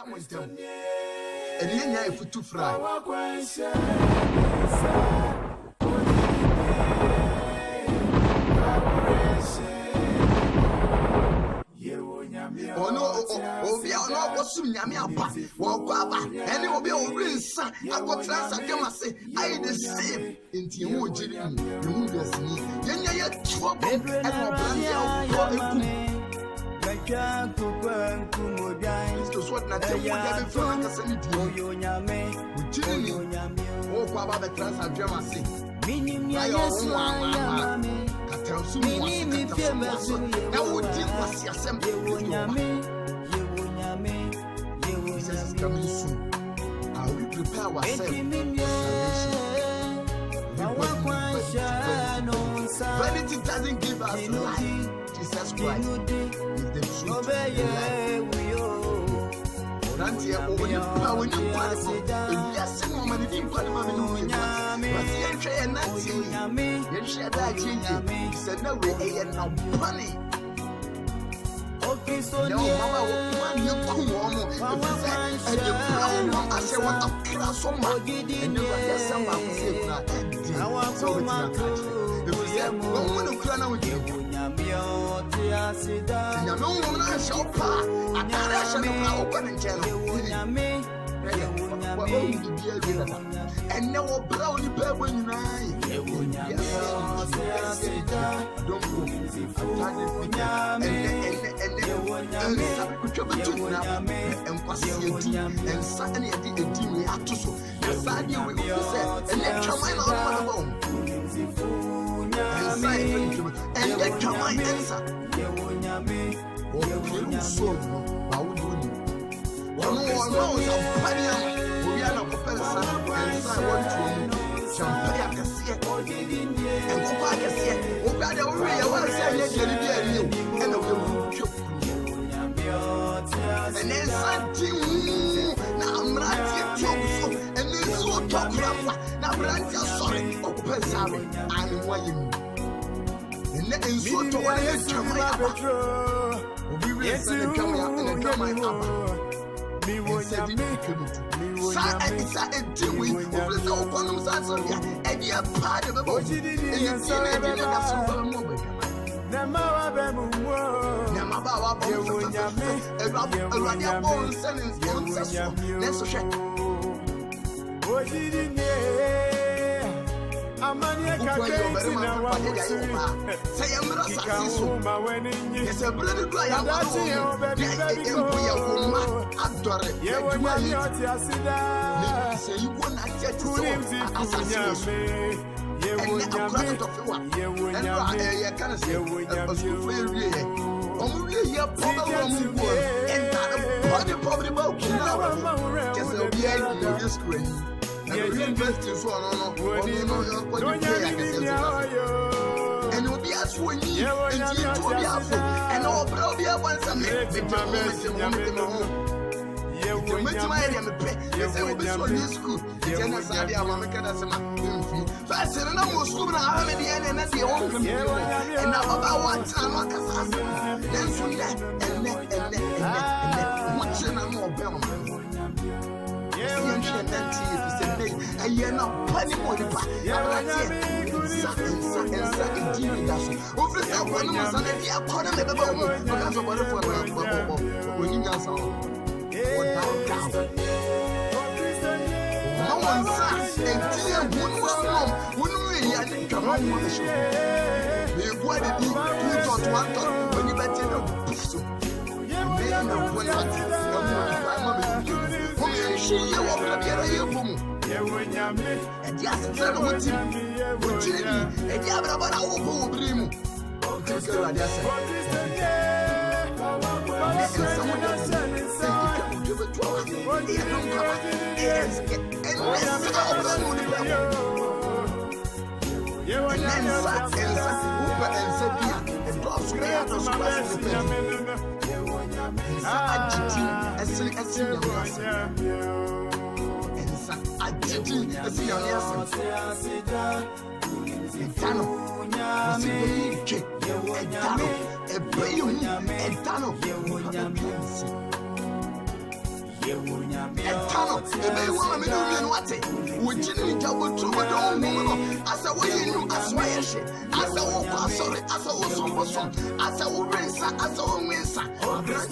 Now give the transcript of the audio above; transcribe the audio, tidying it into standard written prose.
montam. And yen for to fry. Oh no, we are not watching Yamiapa, Wababa, and it will be over in San. I got Transacama say, I the same in Timoji, you who does me. Yenya trouble and Mr. Swat Natal, you have a friend of Sanity. Oh, Baba, the Transacama say, meaning I also now would deal with the assembly. Jesus is coming soon. I will prepare ourselves. Vanity doesn't give us life. Jesus Christ is the truth. Rantia over your power, you want to yes, woman, if you put him on the but the entry and Nancy, you share that you said no way, and no money. Okay, so no, Mama, you come on, and you brown, I say, what a class on my and you got someone who said, I want so much. It was them one who cry with you. No woman, I shall pass. I can't open and tell you. And now brownie pebble in don't go. And suddenly I did a team react to so. Suddenly we said, and let your mind out of the bone. And let your mind answer. Oh, so how would you? One more knows how funny we are not professor and I want to champagne can see it and go back and see it. Oh, God, I want to say, yes, you and the and then something now I'm not yet and then so talk now, Brandy, sorry, oh, sorry, I'm waiting. And then so to what I yes, and come out and come out. Me was a deal with the Quantum Sansonia, and you're part of the body. And you see that you have some moment. Namabawa, a radio bone sentence, let's check. I'm a bloody guy. Say you won't get to investing so on and will be as when you and all probably once a minute. I am not penny more. And yes, it's not what you and you have about our whole dream. Etano, ebe wa me no no ate. Wo jini jabo to wo do mo. Asa wo yinu aswa yeshe. Asa wo kwa sorry, asa wo sombo som. Asa wo rensa, asa wo mensa. Grant